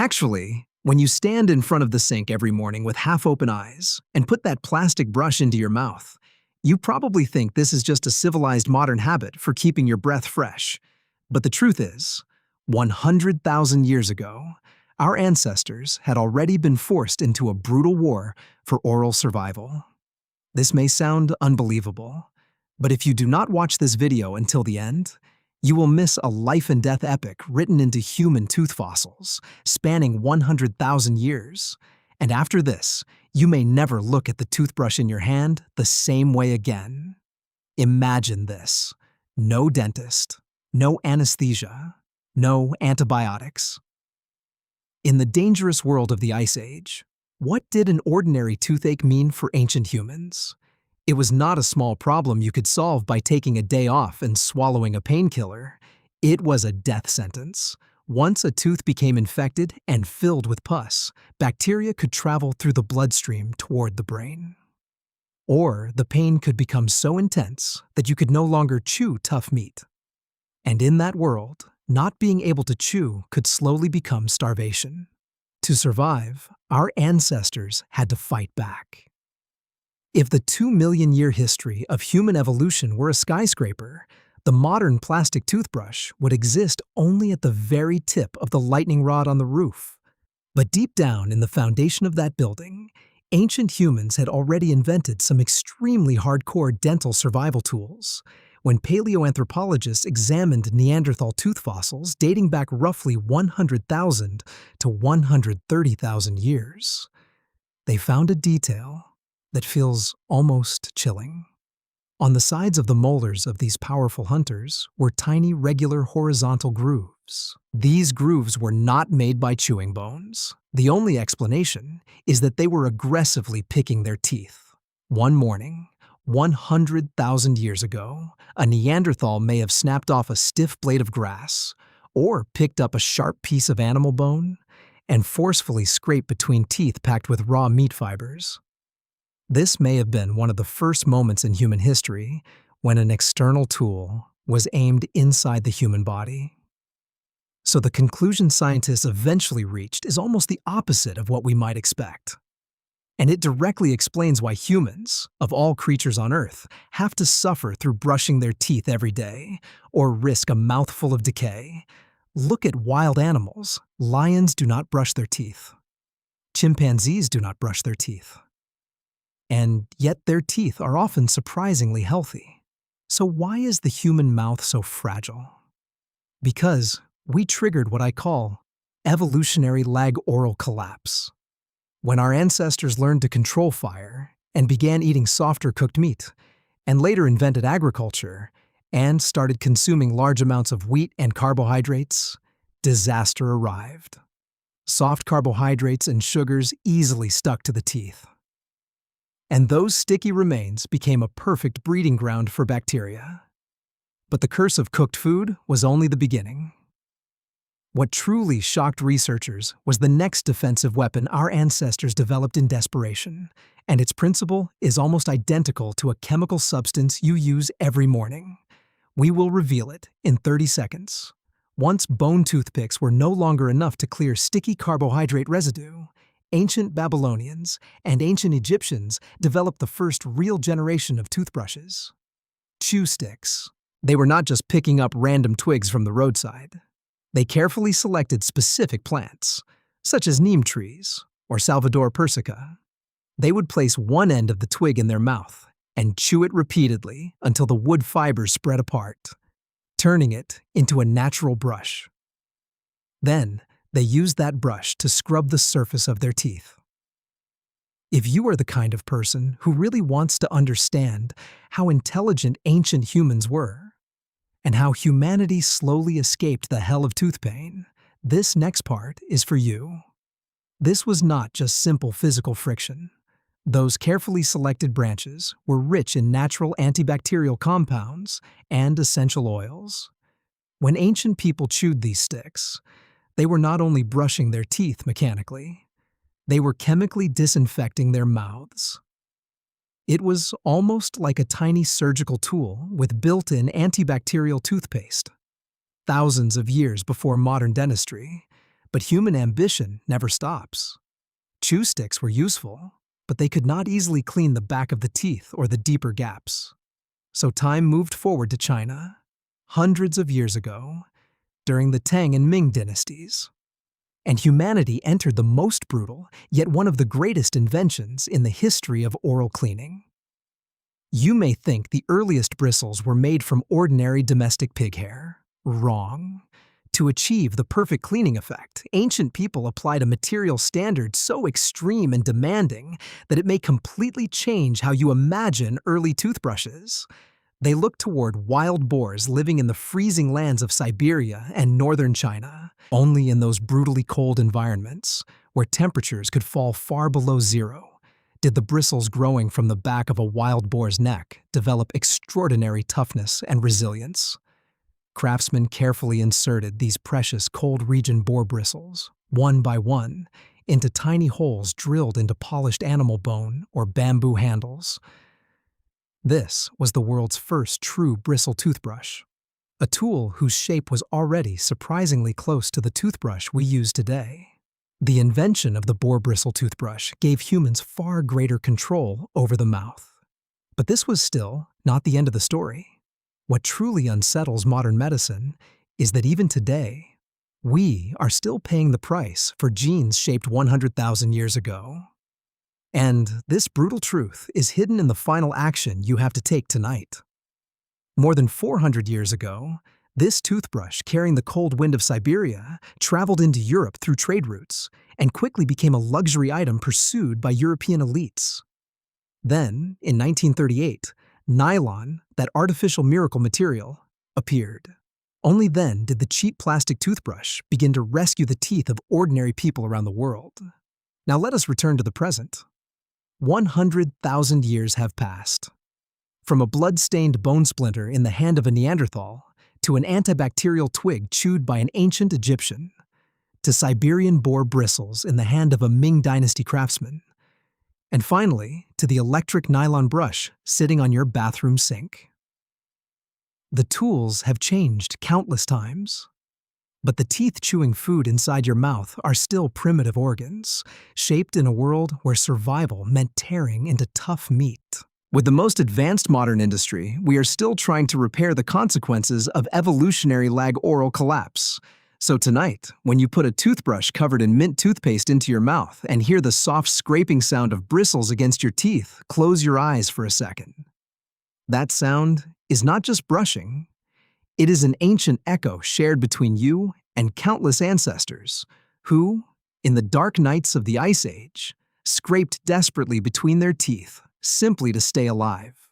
Actually, when you stand in front of the sink every morning with half-open eyes and put that plastic brush into your mouth, you probably think this is just a civilized modern habit for keeping your breath fresh. But the truth is, 100,000 years ago, our ancestors had already been forced into a brutal war for oral survival. This may sound unbelievable, but if you do not watch this video until the end, you will miss a life-and-death epic written into human tooth fossils, spanning 100,000 years. And after this, you may never look at the toothbrush in your hand the same way again. Imagine this: no dentist, no anesthesia, no antibiotics. In the dangerous world of the Ice Age, what did an ordinary toothache mean for ancient humans? It was not a small problem you could solve by taking a day off and swallowing a painkiller. It was a death sentence. Once a tooth became infected and filled with pus, bacteria could travel through the bloodstream toward the brain. Or the pain could become so intense that you could no longer chew tough meat. And in that world, not being able to chew could slowly become starvation. To survive, our ancestors had to fight back. If the 2-million-year history of human evolution were a skyscraper, the modern plastic toothbrush would exist only at the very tip of the lightning rod on the roof. But deep down in the foundation of that building, ancient humans had already invented some extremely hardcore dental survival tools. When paleoanthropologists examined Neanderthal tooth fossils dating back roughly 100,000 to 130,000 years, they found a detail that feels almost chilling. On the sides of the molars of these powerful hunters were tiny regular horizontal grooves. These grooves were not made by chewing bones. The only explanation is that they were aggressively picking their teeth. One morning, 100,000 years ago, a Neanderthal may have snapped off a stiff blade of grass or picked up a sharp piece of animal bone and forcefully scraped between teeth packed with raw meat fibers. This may have been one of the first moments in human history when an external tool was aimed inside the human body. So the conclusion scientists eventually reached is almost the opposite of what we might expect. And it directly explains why humans, of all creatures on Earth, have to suffer through brushing their teeth every day or risk a mouthful of decay. Look at wild animals. Lions do not brush their teeth. Chimpanzees do not brush their teeth. And yet their teeth are often surprisingly healthy. So why is the human mouth so fragile? Because we triggered what I call evolutionary lag oral collapse. When our ancestors learned to control fire and began eating softer cooked meat, and later invented agriculture and started consuming large amounts of wheat and carbohydrates, disaster arrived. Soft carbohydrates and sugars easily stuck to the teeth. And those sticky remains became a perfect breeding ground for bacteria. But the curse of cooked food was only the beginning. What truly shocked researchers was the next defensive weapon our ancestors developed in desperation, and its principle is almost identical to a chemical substance you use every morning. We will reveal it in 30 seconds. Once bone toothpicks were no longer enough to clear sticky carbohydrate residue, ancient Babylonians and ancient Egyptians developed the first real generation of toothbrushes. Chew sticks. They were not just picking up random twigs from the roadside. They carefully selected specific plants, such as neem trees or Salvador persica. They would place one end of the twig in their mouth and chew it repeatedly until the wood fibers spread apart, turning it into a natural brush. Then, they used that brush to scrub the surface of their teeth. If you are the kind of person who really wants to understand how intelligent ancient humans were, and how humanity slowly escaped the hell of tooth pain, this next part is for you. This was not just simple physical friction. Those carefully selected branches were rich in natural antibacterial compounds and essential oils. When ancient people chewed these sticks, they were not only brushing their teeth mechanically, they were chemically disinfecting their mouths. It was almost like a tiny surgical tool with built-in antibacterial toothpaste. Thousands of years before modern dentistry, But human ambition never stops. Chew sticks were useful, but they could not easily clean the back of the teeth or the deeper gaps. So time moved forward to China, hundreds of years ago, during the Tang and Ming dynasties. And humanity entered the most brutal, yet one of the greatest inventions in the history of oral cleaning. You may think the earliest bristles were made from ordinary domestic pig hair. Wrong. To achieve the perfect cleaning effect, ancient people applied a material standard so extreme and demanding that it may completely change how you imagine early toothbrushes. They looked toward wild boars living in the freezing lands of Siberia and northern China. Only in those brutally cold environments, where temperatures could fall far below zero, did the bristles growing from the back of a wild boar's neck develop extraordinary toughness and resilience. Craftsmen carefully inserted these precious cold region boar bristles, one by one, into tiny holes drilled into polished animal bone or bamboo handles. This was the world's first true bristle toothbrush, a tool whose shape was already surprisingly close to the toothbrush we use today. The invention of the boar bristle toothbrush gave humans far greater control over the mouth. But this was still not the end of the story. What truly unsettles modern medicine is that even today, we are still paying the price for genes shaped 100,000 years ago. And this brutal truth is hidden in the final action you have to take tonight. More than 400 years ago, this toothbrush carrying the cold wind of Siberia traveled into Europe through trade routes and quickly became a luxury item pursued by European elites. Then, in 1938, nylon, that artificial miracle material, appeared. Only then did the cheap plastic toothbrush begin to rescue the teeth of ordinary people around the world. Now let us return to the present. 100,000 years have passed. From a blood-stained bone splinter in the hand of a Neanderthal, to an antibacterial twig chewed by an ancient Egyptian, to Siberian boar bristles in the hand of a Ming Dynasty craftsman, and finally to the electric nylon brush sitting on your bathroom sink. The tools have changed countless times, but the teeth chewing food inside your mouth are still primitive organs, shaped in a world where survival meant tearing into tough meat. With the most advanced modern industry, we are still trying to repair the consequences of evolutionary lag oral collapse. So tonight, when you put a toothbrush covered in mint toothpaste into your mouth and hear the soft scraping sound of bristles against your teeth, close your eyes for a second. That sound is not just brushing. It is an ancient echo shared between you and countless ancestors who, in the dark nights of the Ice Age, scraped desperately between their teeth simply to stay alive.